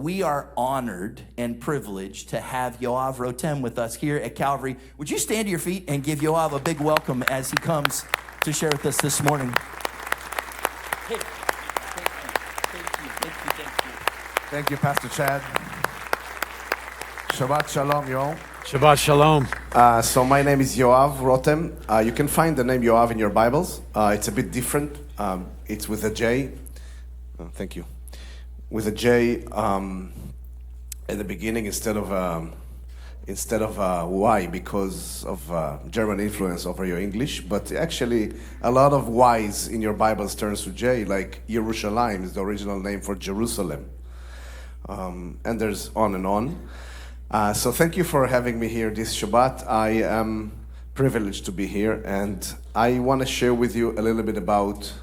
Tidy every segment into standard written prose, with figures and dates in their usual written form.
we are honored and privileged to have Yoav Rotem with us here at Calvary. Would you stand to your feet and give Yoav a big welcome as he comes to share with us this morning? Hey, thank you. Thank you, Pastor Chad. Shabbat Shalom, y'all. Shabbat Shalom. So my name is Yoav Rotem. You can find the name Yoav in your Bibles. It's a bit different. It's with a J. Thank you. With a J at the beginning instead of Y because of German influence over your English. But actually, a lot of Y's in your Bibles turns to J, like Yerushalayim is the original name for Jerusalem. And there's on and on. So thank you for having me here this Shabbat. I am privileged to be here, and I want to share with you a little bit about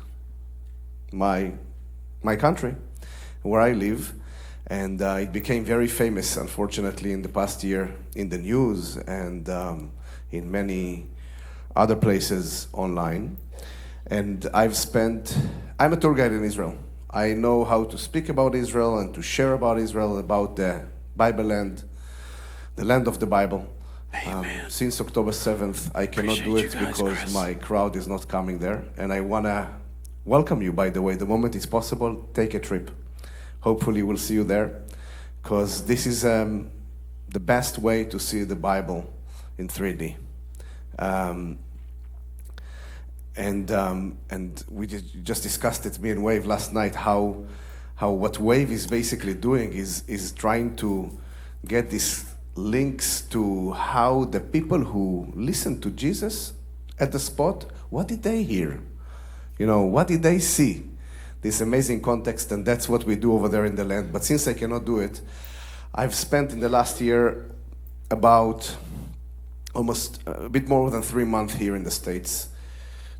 my country, where I live. And it became very famous, unfortunately, in the past year in the news and in many other places online. And I'm a tour guide in Israel. I know how to speak about Israel and to share about Israel, about the Bible land, the land of the Bible. Since October 7th, I cannot do it because my crowd is not coming there. And I want to welcome you, by the way. The moment it's possible, take a trip. Hopefully we'll see you there, because this is the best way to see the Bible in 3D. And we just discussed it, me and Wave, last night, how what Wave is basically doing is trying to get these links to how the people who listen to Jesus at the spot, what did they hear? What did they see? This amazing context, and that's what we do over there in the land. But since I cannot do it, I've spent in the last year about almost a bit more than 3 months here in the States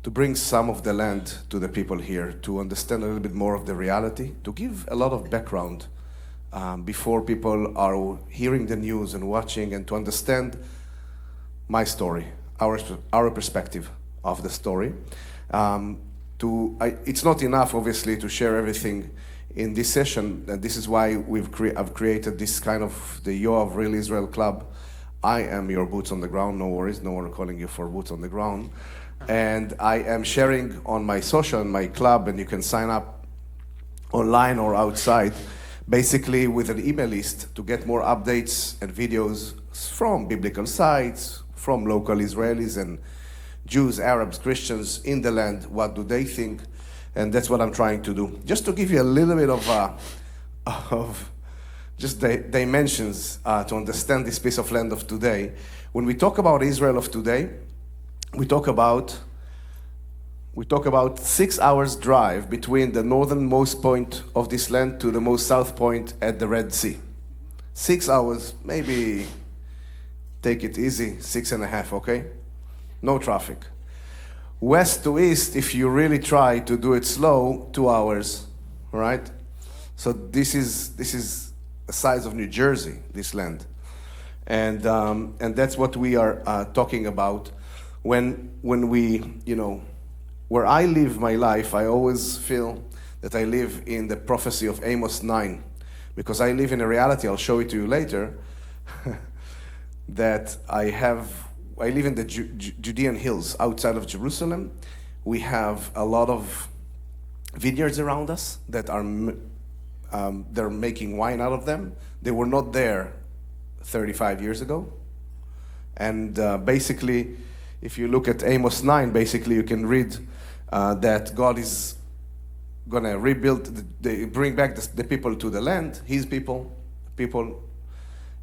to bring some of the land to the people here, to understand a little bit more of the reality, to give a lot of background before people are hearing the news and watching, and to understand my story, our perspective of the story. It's not enough, obviously, to share everything in this session, and this is why I've created this kind of the Yoav Real Israel Club. I am your boots on the ground, no worries, no one calling you for boots on the ground. And I am sharing on my social and my club, and you can sign up online or outside, basically with an email list to get more updates and videos from biblical sites, from local Israelis and Jews, Arabs, Christians in the land. What do they think? And that's what I'm trying to do. Just to give you a little bit of just the dimensions to understand this piece of land of today. When we talk about Israel of today, we talk about 6 hours drive between the northernmost point of this land to the most south point at the Red Sea. 6 hours, maybe take it easy, 6.5, okay? No traffic. West to east, if you really try to do it slow, 2 hours, right? So this is the size of New Jersey, this land, and that's what we are talking about. When we, where I live my life, I always feel that I live in the prophecy of Amos 9, because I live in a reality. I'll show it to you later. That I live in the Judean hills outside of Jerusalem. We have a lot of vineyards around us that are they're making wine out of them. They were not there 35 years ago. And basically, if you look at Amos 9, basically you can read that God is going to rebuild, bring back the people to the land, his people,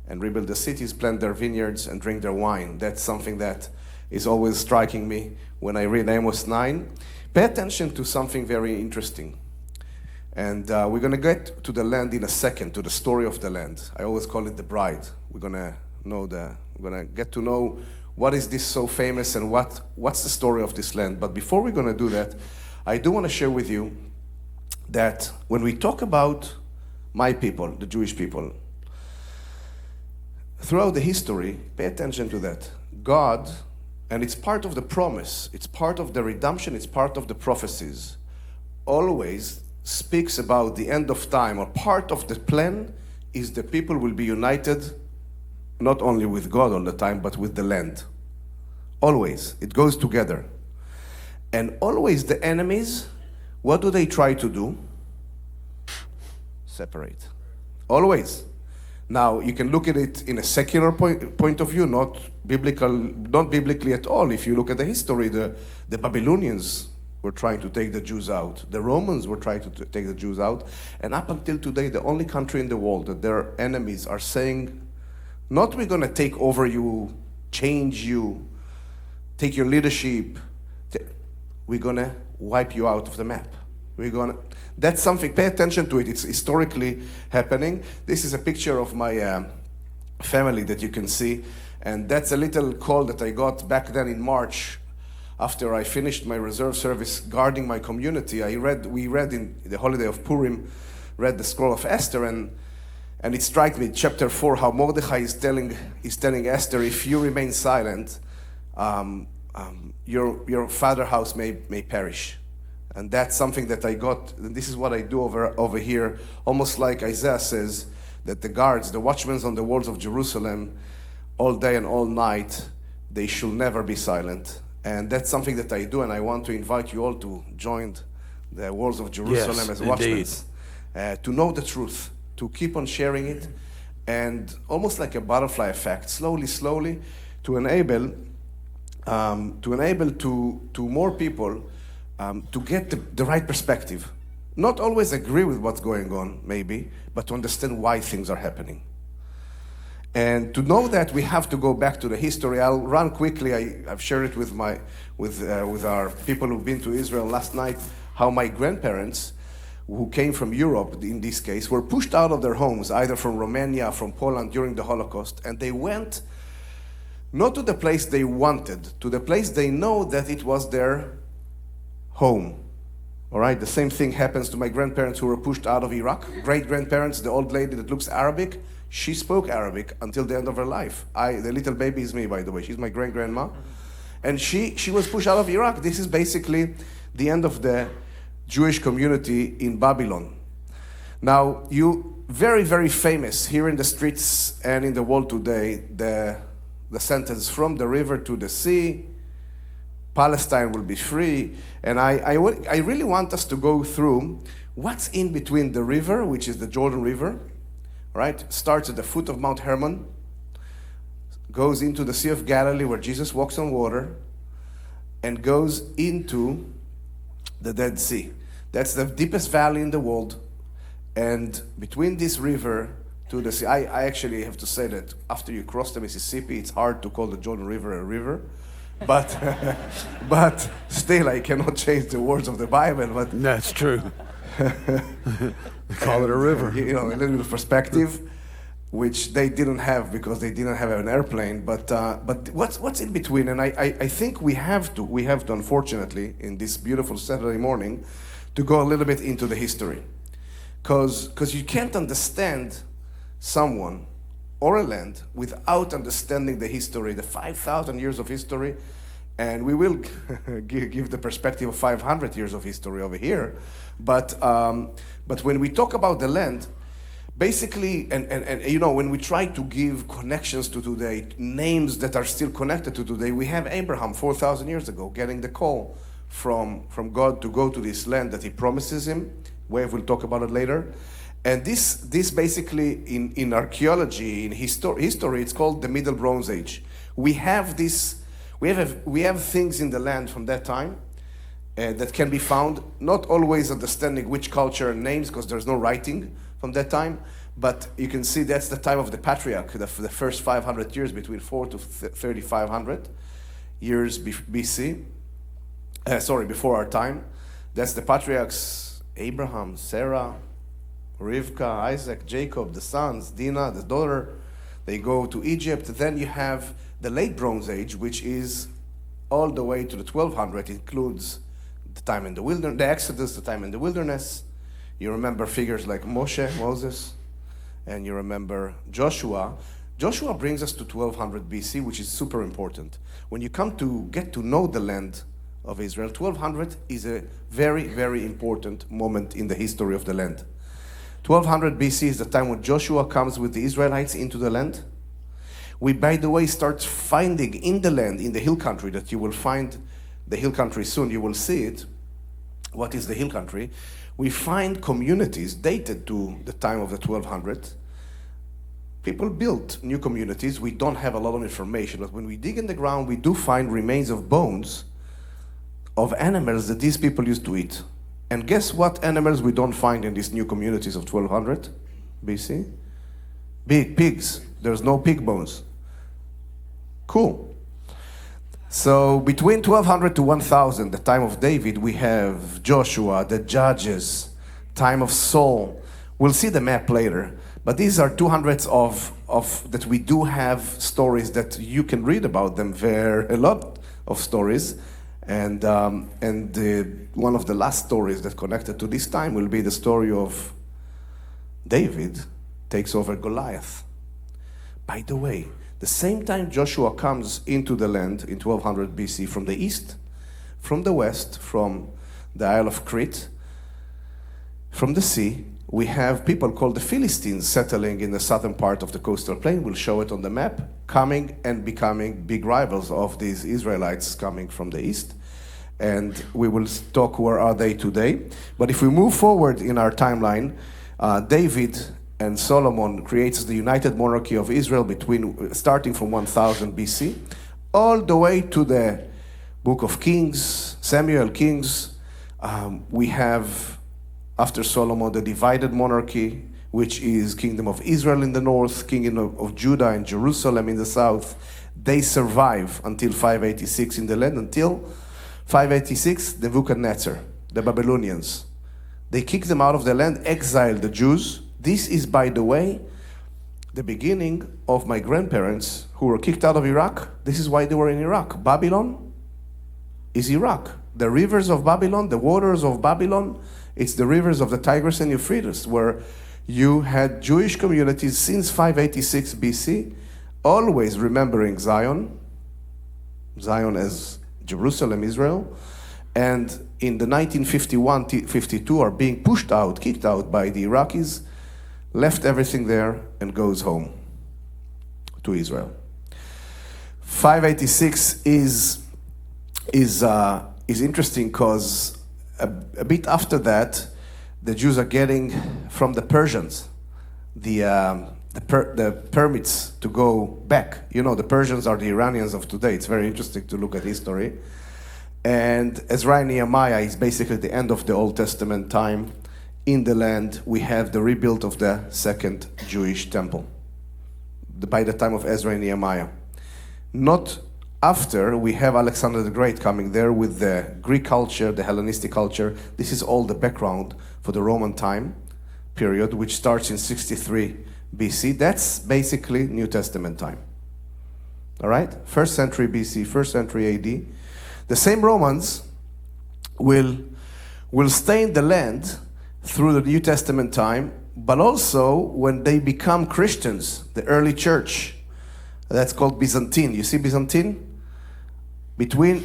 and rebuild the cities, plant their vineyards, and drink their wine. That's something that is always striking me when I read Amos 9. Pay attention to something very interesting. And we're going to get to the land in a second, to the story of the land. I always call it the bride. We're going to get to know what is this so famous and what's the story of this land. But before we're going to do that, I do want to share with you that when we talk about my people, the Jewish people, throughout the history, pay attention to that. God, and it's part of the promise, it's part of the redemption, it's part of the prophecies, always speaks about the end of time, or part of the plan is the people will be united not only with God all the time, but with the land. Always. It goes together. And always the enemies, what do they try to do? Separate. Always. Now, you can look at it in a secular point of view, not biblically at all. If you look at the history, the Babylonians were trying to take the Jews out. The Romans were trying to take the Jews out. And up until today, the only country in the world that their enemies are saying, not we're going to take over you, change you, take your leadership. We're going to wipe you out of the map. That's something, pay attention to it. It's historically happening. This is a picture of my family that you can see. And that's a little call that I got back then in March after I finished my reserve service guarding my community. We read in the holiday of Purim, read the scroll of Esther, and it struck me, chapter 4, how Mordechai is telling Esther, if you remain silent, your father's house may perish. And that's something that I got, and this is what I do over here, almost like Isaiah says, that the guards, the watchmen on the walls of Jerusalem, all day and all night, they should never be silent. And that's something that I do, and I want to invite you all to join the walls of Jerusalem as watchmen. To know the truth, to keep on sharing it, and almost like a butterfly effect, slowly, to enable to more people to get the right perspective. Not always agree with what's going on, maybe, but to understand why things are happening. And to know that, we have to go back to the history. I'll run quickly. I've shared it with our people who've been to Israel last night, how my grandparents, who came from Europe in this case, were pushed out of their homes, either from Romania, from Poland during the Holocaust, and they went not to the place they wanted, to the place they know that it was their home. All right, the same thing happens to my grandparents who were pushed out of Iraq. Great-grandparents, the old lady that looks Arabic, she spoke Arabic until the end of her life. The little baby is me, by the way. She's my great-grandma. And she was pushed out of Iraq. This is basically the end of the Jewish community in Babylon. Now, very, very famous here in the streets and in the world today, the sentence, from the river to the sea, Palestine will be free. And I really want us to go through what's in between the river, which is the Jordan River, right? Starts at the foot of Mount Hermon, goes into the Sea of Galilee where Jesus walks on water, and goes into the Dead Sea. That's the deepest valley in the world. And between this river to the sea, I actually have to say that after you cross the Mississippi, it's hard to call the Jordan River a river. But still, I cannot change the words of the Bible. But That's true. They call it a river. A little bit of perspective, which they didn't have because they didn't have an airplane. But what's in between? And I think we have to, unfortunately, in this beautiful Saturday morning, to go a little bit into the history, because you can't understand someone or a land without understanding the history, the 5,000 years of history, and we will give the perspective of 500 years of history over here. But when we talk about the land, basically, and when we try to give connections to today, names that are still connected to today, we have Abraham 4,000 years ago getting the call from God to go to this land that he promises him. Wave will talk about it later. And this basically, in archaeology, in history, it's called the Middle Bronze Age. We have things in the land from that time that can be found, not always understanding which culture and names, because there's no writing from that time, but you can see that's the time of the patriarch, the first 500 years, between 4 to 3,500 years BC. Before our time. That's the patriarchs, Abraham, Sarah, Rivka, Isaac, Jacob, the sons, Dinah, the daughter. They go to Egypt. Then you have the late Bronze Age, which is all the way to the 1200. It includes the time in the wilderness, the Exodus, the time in the wilderness. You remember figures like Moses, and you remember Joshua. Joshua brings us to 1200 BC, which is super important. When you come to get to know the land of Israel, 1200 is a very, very important moment in the history of the land. 1200 BC is the time when Joshua comes with the Israelites into the land. We, by the way, start finding in the land, in the hill country, that you will find the hill country soon, you will see it. What is the hill country? We find communities dated to the time of the 1200. People built new communities. We don't have a lot of information, but when we dig in the ground, we do find remains of bones of animals that these people used to eat. And guess what animals we don't find in these new communities of 1200 BC? Pigs. There's no pig bones. Cool. So between 1200 to 1000, the time of David, we have Joshua, the judges, time of Saul. We'll see the map later. But these are 200s of that we do have stories that you can read about them. A lot of stories. And one of the last stories that connected to this time will be the story of David takes over Goliath. By the way, the same time Joshua comes into the land in 1200 BC from the east, from the west, from the Isle of Crete, from the sea, we have people called the Philistines settling in the southern part of the coastal plain. We'll show it on the map, coming and becoming big rivals of these Israelites coming from the east. And we will talk where are they today. But if we move forward in our timeline, David and Solomon creates the united monarchy of Israel starting from 1000 BC, all the way to the book of Kings, Samuel, Kings. We have, after Solomon, the divided monarchy, which is Kingdom of Israel in the north, Kingdom of Judah and Jerusalem in the south. They survive until 586 in the land, until 586, Nebuchadnezzar, the Babylonians. They kick them out of the land, exile the Jews. This is, by the way, the beginning of my grandparents who were kicked out of Iraq. This is why they were in Iraq. Babylon is Iraq. The rivers of Babylon, the waters of Babylon, it's the rivers of the Tigris and Euphrates, where you had Jewish communities since 586 BC, always remembering Zion as Jerusalem, Israel, and in the 1951-52 are being kicked out by the Iraqis, left everything there and goes home to Israel. 586 is interesting because a bit after that, the Jews are getting from the Persians the permits to go back. You know, the Persians are the Iranians of today. It's very interesting to look at history. And Ezra and Nehemiah is basically the end of the Old Testament time. In the land, we have the rebuild of the second Jewish temple by the time of Ezra and Nehemiah. Not after, we have Alexander the Great coming there with the Greek culture, the Hellenistic culture. This is all the background for the Roman time period, which starts in 63 BC. That's basically New Testament time. All right? 1st century BC, 1st century AD. The same Romans will stay in the land through the New Testament time, but also when they become Christians, the early church, that's called Byzantine. You see Byzantine?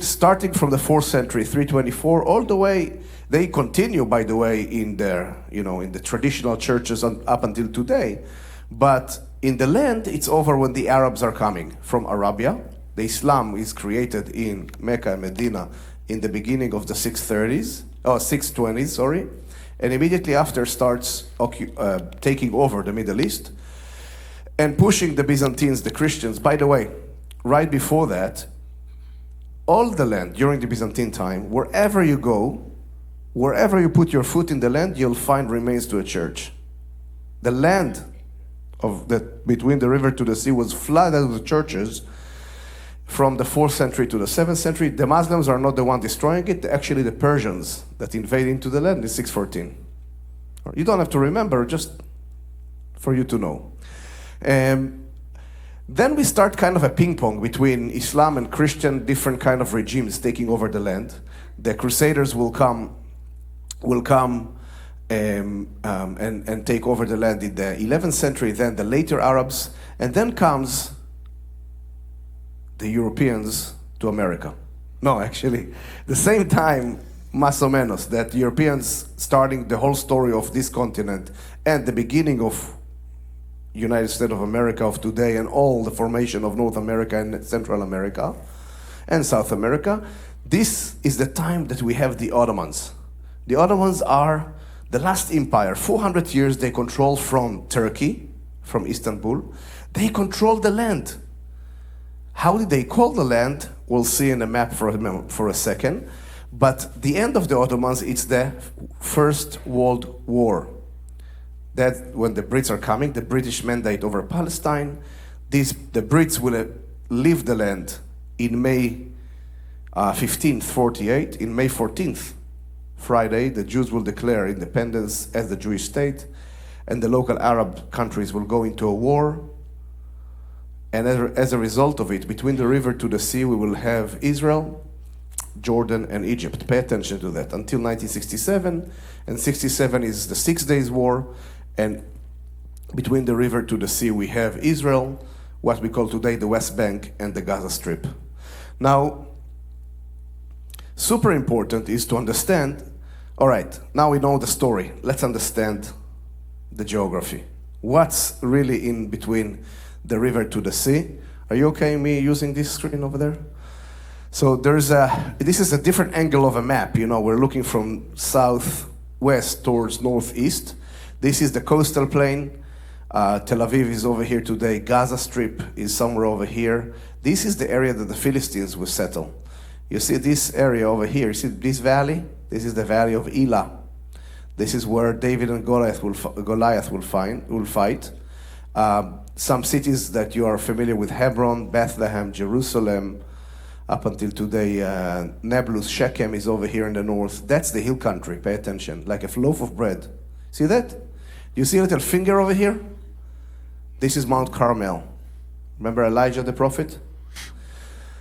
Starting from the 4th century, 324, all the way, they continue, by the way, in the traditional churches up until today. But in the land, it's over when the Arabs are coming from Arabia. The Islam is created in Mecca and Medina in the beginning of the 620s, sorry. And immediately after starts taking over the Middle East and pushing the Byzantines, the Christians. By the way, right before that, all the land during the Byzantine time, wherever you go, wherever you put your foot in the land, you'll find remains to a church. The land between the river to the sea was flooded with churches from the 4th century to the 7th century. The Muslims are not the one destroying it. Actually, the Persians that invade into the land in 614. You don't have to remember, just for you to know. Then we start kind of a ping pong between Islam and Christian, different kind of regimes taking over the land. The Crusaders will come and take over the land in the 11th century, then the later Arabs, and then comes the Europeans to America. No, actually, the same time más o menos, that Europeans starting the whole story of this continent and the beginning of United States of America of today and all the formation of North America and Central America and South America, this is the time that we have the Ottomans. The Ottomans are the last empire. 400 years they control from Turkey, from Istanbul. They control the land. How did they call the land? We'll see in the map for a second. But the end of the Ottomans, it's the First World War. That when the Brits are coming, the British mandate over Palestine, the Brits will leave the land in May 15th, 48. In May 14th, Friday, the Jews will declare independence as the Jewish state, and the local Arab countries will go into a war. And as a result of it, between the river to the sea, we will have Israel, Jordan, and Egypt. Pay attention to that. Until 1967, and 67 is the 6 Days War, and between the river to the sea, we have Israel, what we call today the West Bank, and the Gaza Strip. Now, super important is to understand, all right, now we know the story. Let's understand the geography. What's really in between the river to the sea? Are you okay me using this screen over there? So this is a different angle of a map. You know, we're looking from southwest towards northeast. This is the coastal plain. Tel Aviv is over here today. Gaza Strip is somewhere over here. This is the area that the Philistines will settle. You see this area over here. You see this valley? This is the valley of Elah. This is where David and Goliath will fight. Some cities that you are familiar with: Hebron, Bethlehem, Jerusalem. Up until today, Nablus, Shechem is over here in the north. That's the hill country. Pay attention, like a loaf of bread. See that? You see a little finger over here? This is Mount Carmel. Remember Elijah the prophet?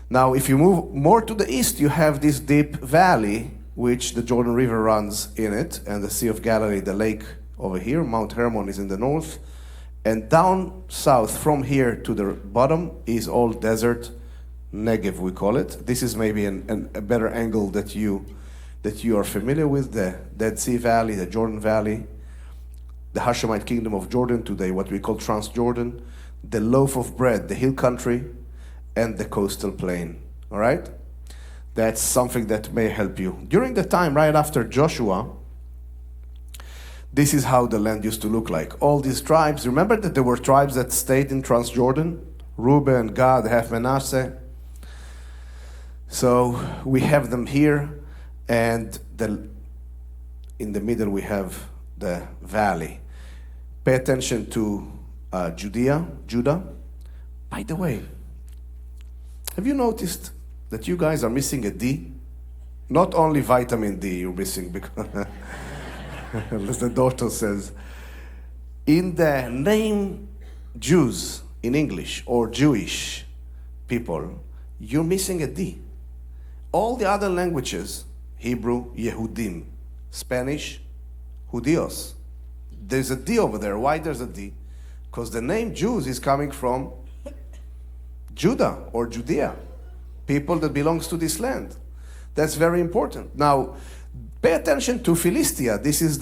Now, if you move more to the east, you have this deep valley, which the Jordan River runs in it, and the Sea of Galilee, the lake over here. Mount Hermon is in the north. And down south, from here to the bottom, is all desert, Negev we call it. This is maybe a better angle that you are familiar with, the Dead Sea Valley, the Jordan Valley, the Hashemite Kingdom of Jordan today, what we call Transjordan, the loaf of bread, the hill country, and the coastal plain. All right? That's something that may help you. During the time right after Joshua, this is how the land used to look like. All these tribes, remember that there were tribes that stayed in Transjordan? Reuben, Gad, half Manasseh. So we have them here, and in the middle we have the valley. Pay attention to Judah. By the way, have you noticed that you guys are missing a D? Not only vitamin D you're missing, because as the doctor says, in the name Jews in English or Jewish people, you're missing a D. All the other languages, Hebrew, Yehudim, Spanish, Judios. There's a D over there. Why there's a D? Because the name Jews is coming from Judah or Judea, people that belongs to this land. That's very important. Now, pay attention to Philistia. This is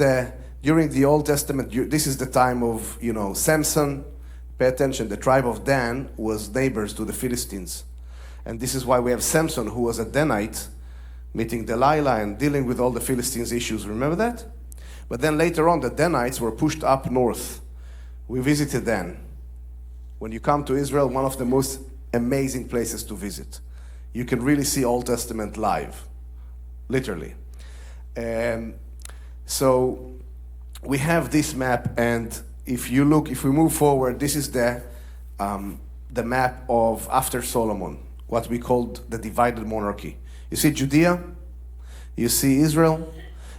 during the Old Testament, this is the time of, Samson. Pay attention, the tribe of Dan was neighbors to the Philistines. And this is why we have Samson, who was a Danite, meeting Delilah and dealing with all the Philistines' issues. Remember that? But then later on, the Danites were pushed up north. We visited Dan. When you come to Israel, one of the most amazing places to visit. You can really see Old Testament live, literally. So we have this map, and if we move forward, this is the map of after Solomon, what we called the divided monarchy. You see Judea, you see Israel.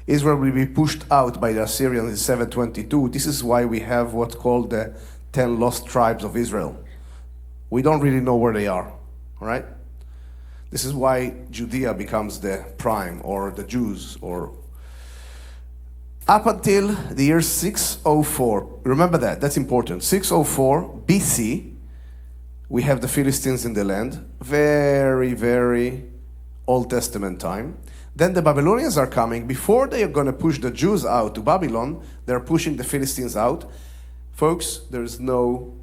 Israel will be pushed out by the Assyrians in 722. This is why we have what's called the 10 lost tribes of Israel. We don't really know where they are, all right? This is why Judea becomes the prime, or the Jews, or up until the year 604. Remember that's important. 604 BC, we have the Philistines in the land. Very, very Old Testament time. Then the Babylonians are coming. Before they are going to push the Jews out to Babylon, they're pushing the Philistines out. Folks, there's no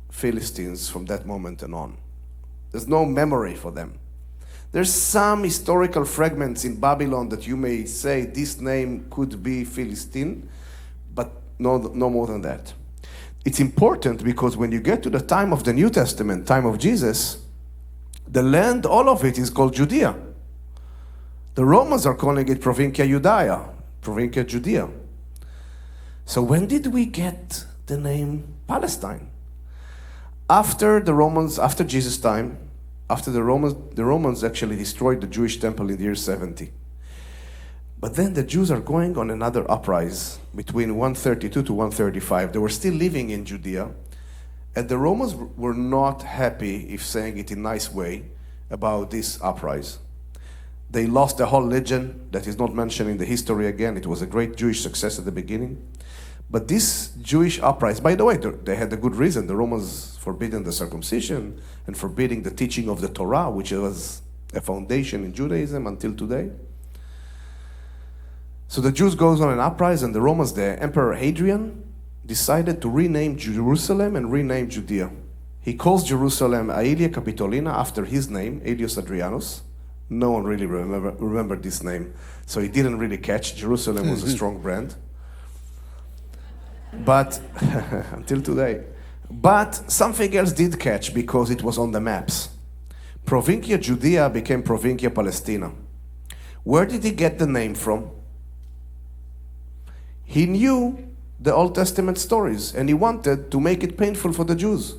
Philistines from that moment on. There's no memory for them. There's some historical fragments in Babylon that you may say this name could be Philistine, but no more than that. It's important because when you get to the time of the New Testament, time of Jesus, the land, all of it is called Judea. The Romans are calling it Provincia Judaea, Provincia Judea. So when did we get the name Palestine? After Jesus' time, after the Romans actually destroyed the Jewish temple in the year 70. But then the Jews are going on another uprising between 132 to 135. They were still living in Judea, and the Romans were not happy, if saying it in a nice way, about this uprising. They lost the whole legend that is not mentioned in the history again. It was a great Jewish success at the beginning. But this Jewish uprising, by the way, they had a good reason. The Romans forbidden the circumcision and forbidding the teaching of the Torah, which was a foundation in Judaism until today. So the Jews goes on an uprising, and the Romans, the Emperor Hadrian, decided to rename Jerusalem and rename Judea. He calls Jerusalem Aelia Capitolina after his name, Aelius Adrianus. No one really remembered this name, so he didn't really catch. Jerusalem was a strong brand. But until today. But something else did catch because it was on the maps. Provincia Judea became Provincia Palestina. Where did he get the name from? He knew the Old Testament stories, and he wanted to make it painful for the Jews.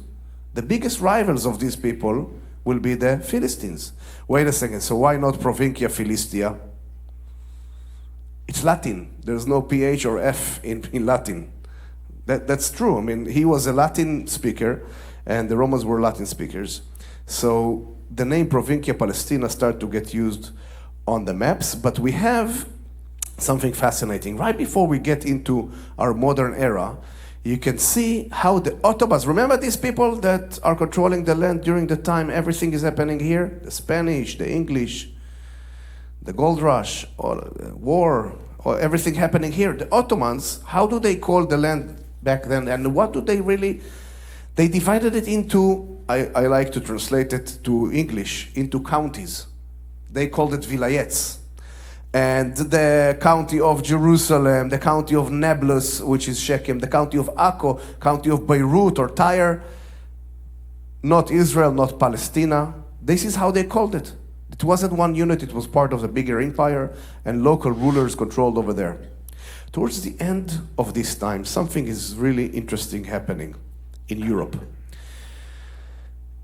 The biggest rivals of these people will be the Philistines. Wait a second, so why not Provincia Philistia? It's Latin. There's no PH or F in Latin. That's true. I mean, he was a Latin speaker, and the Romans were Latin speakers. So the name Provincia Palestina started to get used on the maps, but we have something fascinating. Right before we get into our modern era, you can see how the Ottomans, remember these people that are controlling the land during the time everything is happening here? The Spanish, the English, the gold rush, war, or everything happening here. The Ottomans, how do they call the land back then? And what do they really, they divided it into, I like to translate it to English, into counties. They called it vilayets. And the county of Jerusalem, the county of Nablus, which is Shechem, the county of Akko, county of Beirut or Tyre, not Israel, not Palestina. This is how they called it. It wasn't one unit, it was part of the bigger empire, and local rulers controlled over there. Towards the end of this time, something is really interesting happening in Europe.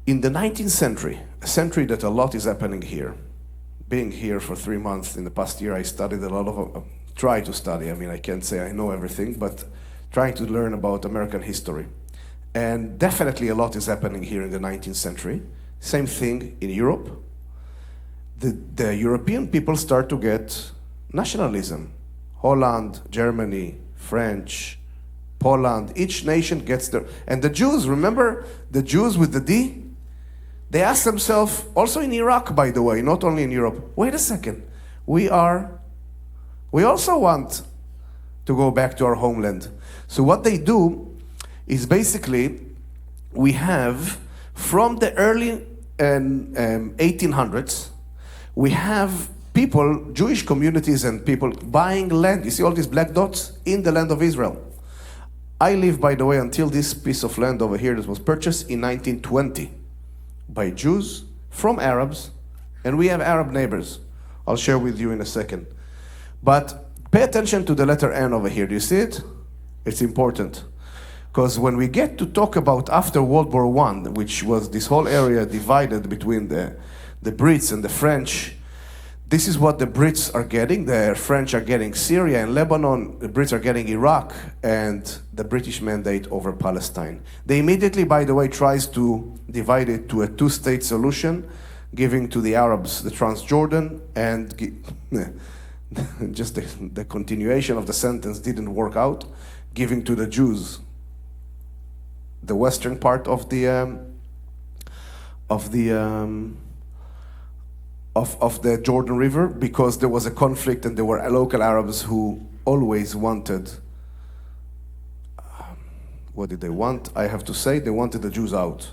In the 19th century, a century that a lot is happening here. Being here for 3 months in the past year, I studied a lot of, try to study, I mean, I can't say I know everything, but trying to learn about American history. And definitely a lot is happening here in the 19th century. Same thing in Europe. The European people start to get nationalism. Holland, Germany, French, Poland, each nation gets their, and the Jews, remember the Jews with the D? They ask themselves, also in Iraq, by the way, not only in Europe, wait a second, we also want to go back to our homeland. So what they do is basically, we have, from the early 1800s, we have people, Jewish communities and people buying land. You see all these black dots in the land of Israel. I live, by the way, until this piece of land over here that was purchased in 1920. By Jews from Arabs, and we have Arab neighbors. I'll share with you in a second. But pay attention to the letter N over here. Do you see it? It's important. Because when we get to talk about after World War I, which was this whole area divided between the Brits and the French, this is what the Brits are getting. The French are getting Syria and Lebanon. The Brits are getting Iraq and the British mandate over Palestine. They immediately, by the way, tries to divide it to a two-state solution, giving to the Arabs the Transjordan, and just the continuation of the sentence didn't work out, giving to the Jews the western part of the of the Jordan River because there was a conflict and there were local Arabs who always wanted, what did they want? I have to say, they wanted the Jews out.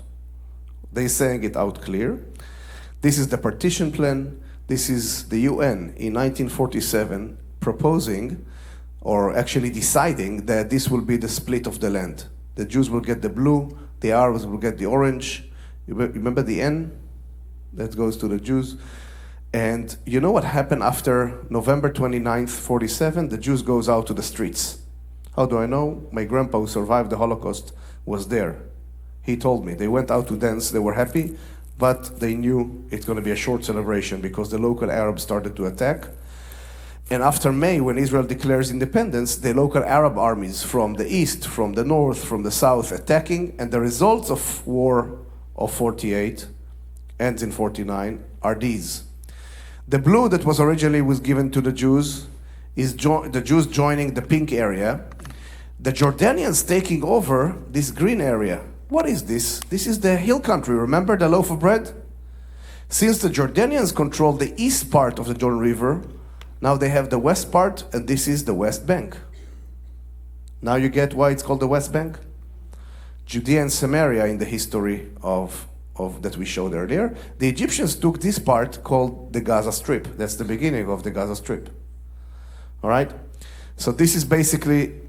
They saying it out clear. This is the partition plan. This is the UN in 1947 proposing, or actually deciding, that this will be the split of the land. The Jews will get the blue, the Arabs will get the orange. You remember the N? That goes to the Jews. And you know what happened after November 29th, 47? The Jews goes out to the streets. How do I know? My grandpa, who survived the Holocaust, was there. He told me. They went out to dance, they were happy, but they knew it's going to be a short celebration because the local Arabs started to attack. And after May, when Israel declares independence, the local Arab armies from the east, from the north, from the south attacking, and the results of war of 48 ends in 49 are these. The blue that was originally given to the Jews is the Jews joining the pink area. The Jordanians taking over this green area. What is this? This is the hill country. Remember the loaf of bread? Since the Jordanians control the east part of the Jordan River, now they have the west part, and this is the West Bank. Now you get why it's called the West Bank? Judea and Samaria in the history of that we showed earlier. The Egyptians took this part called the Gaza Strip. That's the beginning of the Gaza Strip. All right? So this is basically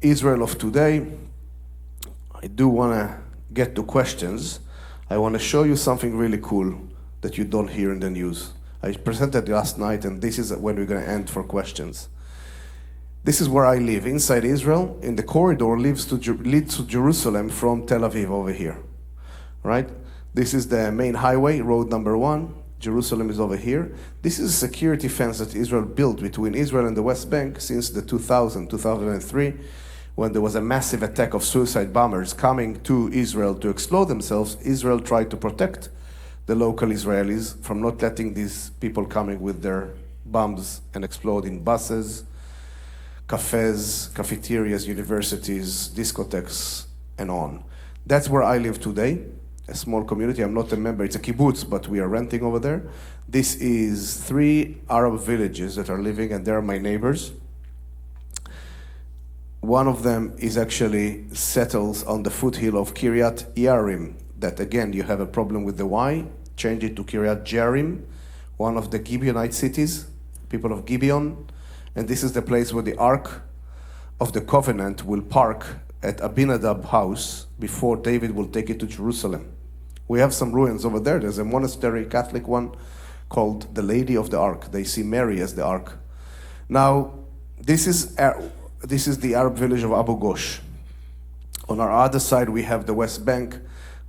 Israel of today. I do want to get to questions. I want to show you something really cool that you don't hear in the news. I presented last night, and this is when we're going to end for questions. This is where I live, inside Israel. In the corridor leads to Jerusalem from Tel Aviv over here. Right? This is the main highway, road number 1. Jerusalem is over here. This is a security fence that Israel built between Israel and the West Bank since the 2003, when there was a massive attack of suicide bombers coming to Israel to explode themselves. Israel tried to protect the local Israelis from not letting these people coming with their bombs and explode in buses, cafes, cafeterias, universities, discotheques, and on. That's where I live today, a small community. I'm not a member. It's a kibbutz, but we are renting over there. This is 3 Arab villages that are living, and they're my neighbors. One of them is actually settles on the foothill of Kiryat Yarim. That again, you have a problem with the Y. Change it to Kiryat Jearim, one of the Gibeonite cities, people of Gibeon. And this is the place where the Ark of the Covenant will park at Abinadab's house before David will take it to Jerusalem. We have some ruins over there. There's a monastery, Catholic one, called the Lady of the Ark. They see Mary as the Ark. Now, this is the Arab village of Abu Ghosh. On our other side, we have the West Bank.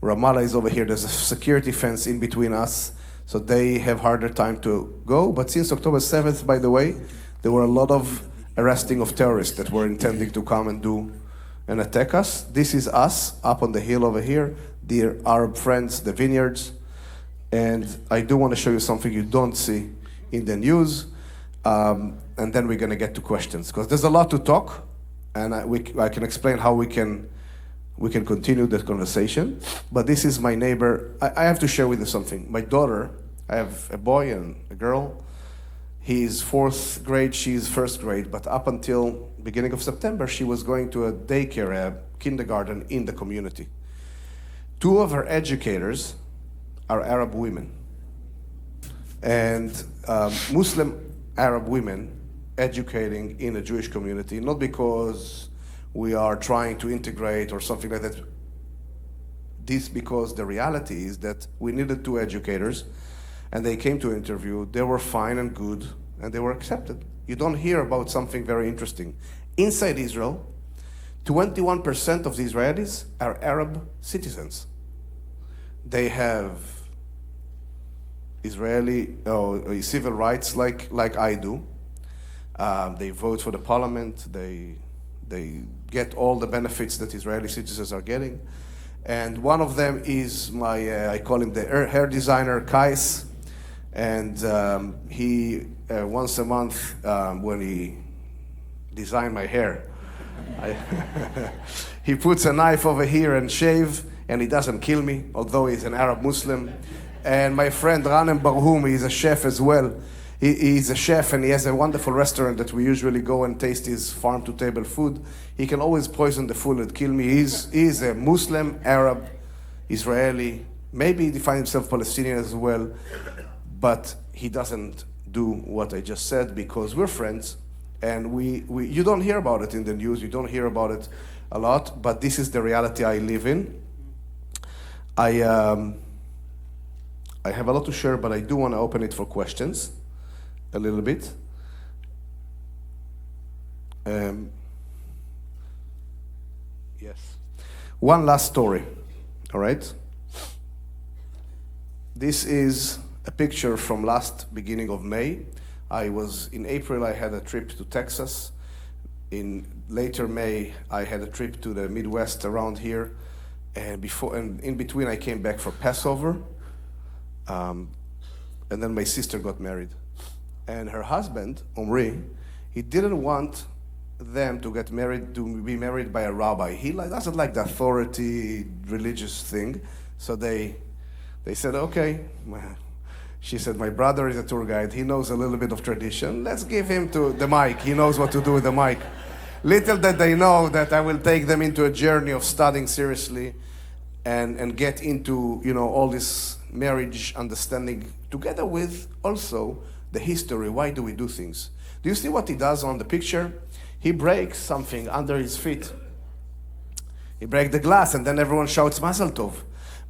Ramallah is over here. There's a security fence in between us, so they have harder time to go. But since October 7th, by the way, there were a lot of arresting of terrorists that were intending to come and do and attack us. This is us up on the hill over here, dear Arab friends, the vineyards. And I do want to show you something you don't see in the news. And then we're going to get to questions, because there's a lot to talk, and I can explain how we can continue that conversation. But this is my neighbor. I have to share with you something. My daughter, I have a boy and a girl. He's 4th grade, she's 1st grade, but up until beginning of September, she was going to a daycare, a kindergarten in the community. 2 of her educators are Arab women. And Muslim Arab women educating in a Jewish community, not because we are trying to integrate or something like that. This because the reality is that we needed 2 educators, and they came to interview. They were fine and good, and they were accepted. You don't hear about something very interesting. Inside Israel, 21% of the Israelis are Arab citizens. They have Israeli civil rights like I do. They vote for the parliament. They get all the benefits that Israeli citizens are getting. And one of them is I call him the hair designer, Kais. And he, once a month, when he designed my hair, he puts a knife over here and shave, and he doesn't kill me, although he's an Arab Muslim. And my friend Ranem Barhum, he's a chef as well. He's a chef and he has a wonderful restaurant that we usually go and taste his farm-to-table food. He can always poison the food and kill me. He's a Muslim, Arab, Israeli. Maybe he defines himself Palestinian as well. But he doesn't do what I just said because we're friends. And you don't hear about it in the news. You don't hear about it a lot. But this is the reality I live in. I have a lot to share, but I do want to open it for questions a little bit. Yes. One last story, all right? This is a picture from beginning of May. In April, I had a trip to Texas. In later May, I had a trip to the Midwest around here. And in between, I came back for Passover. And then my sister got married. And her husband, Omri, he didn't want them to be married by a rabbi. He doesn't like the authority, religious thing. So they said, okay. She said, my brother is a tour guide. He knows a little bit of tradition. Let's give him to the mic. He knows what to do with the mic. Little did they know that I will take them into a journey of studying seriously and get into, all this marriage understanding together with also the history. Why do we do things? Do you see what he does on the picture? He breaks something under his feet. He breaks the glass and then everyone shouts Mazel Tov.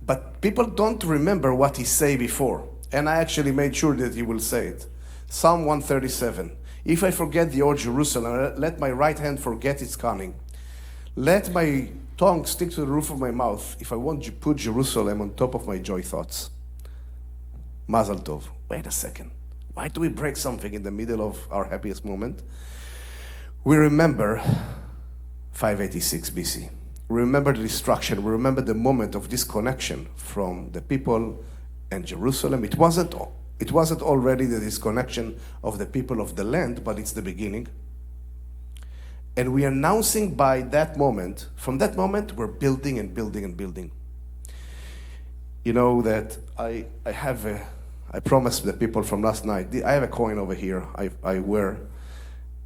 But people don't remember what he said before. And I actually made sure that he will say it. Psalm 137. If I forget the old Jerusalem, let my right hand forget its cunning. Let my tongue stick to the roof of my mouth if I want to put Jerusalem on top of my joy thoughts. Mazel Tov. Wait a second. Why do we break something in the middle of our happiest moment? We remember 586 BC. We remember the destruction. We remember the moment of disconnection from the people and Jerusalem. It wasn't already the disconnection of the people of the land, but it's the beginning. And we are announcing by that moment, from that moment, we're building and building and building. You know that I promised the people from last night, I have a coin over here I wear.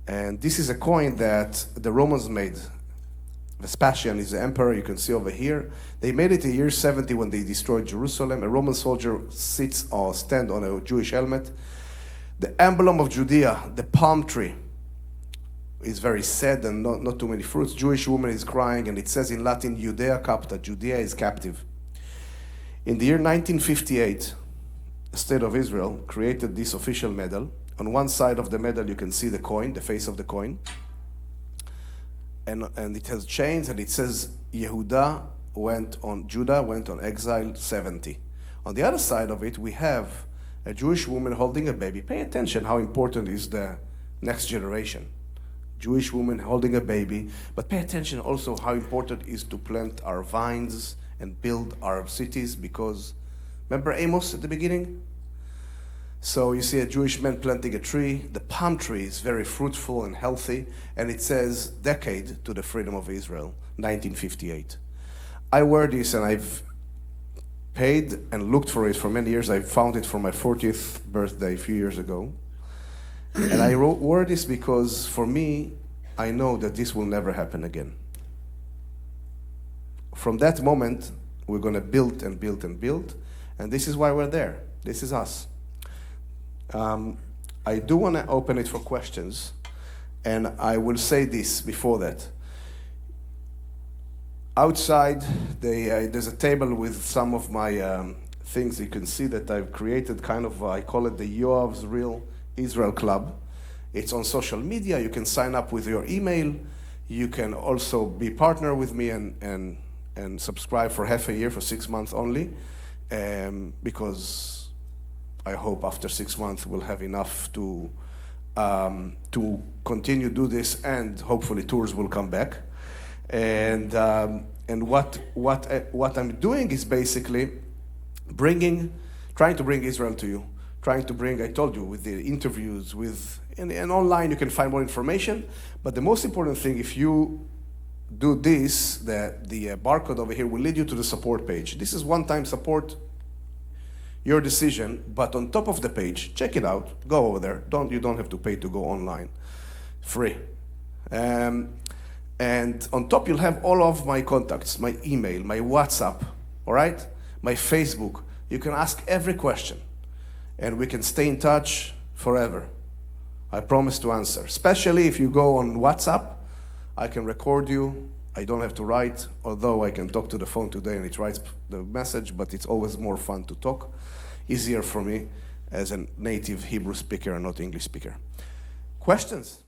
And this is a coin that the Romans made. Vespasian is the emperor, you can see over here. They made it in year 70 when they destroyed Jerusalem. A Roman soldier stands on a Jewish helmet. The emblem of Judea, the palm tree, is very sad and not too many fruits. Jewish woman is crying, and it says in Latin, Judea capta, Judea is captive. In the year 1958, the State of Israel created this official medal. On one side of the medal, you can see the coin, the face of the coin. And it has chains, and it says Judah went on exile 70. On the other side of it, we have a Jewish woman holding a baby. Pay attention how important is the next generation. Jewish woman holding a baby, but pay attention also how important it is to plant our vines and build our cities, because remember Amos at the beginning? So you see a Jewish man planting a tree. The palm tree is very fruitful and healthy, and it says decade to the freedom of Israel, 1958. I wear this, and I've paid and looked for it for many years. I found it for my 40th birthday a few years ago. And I wore this because for me, I know that this will never happen again. From that moment, we're going to build and build and build, and this is why we're there. This is us. I do want to open it for questions, and I will say this before that. Outside, there's a table with some of my things. You can see that I've created I call it the Yoav's Real Israel Club. It's on social media. You can sign up with your email. You can also be partner with me and subscribe for half a year, for 6 months only, because I hope after 6 months we'll have enough to continue do this, and hopefully tours will come back. And what I'm doing is basically trying to bring Israel to you, I told you, with the interviews, and online you can find more information. But the most important thing, if you do this, the barcode over here will lead you to the support page. This is one-time support. Your decision, but on top of the page, check it out, go over there. You don't have to pay to go online. Free. And on top you'll have all of my contacts, my email, my WhatsApp, all right? My Facebook. You can ask every question and we can stay in touch forever. I promise to answer. Especially if you go on WhatsApp, I can record you. I don't have to write, although I can talk to the phone today and it writes the message, but it's always more fun to talk. Easier for me as a native Hebrew speaker and not English speaker. Questions?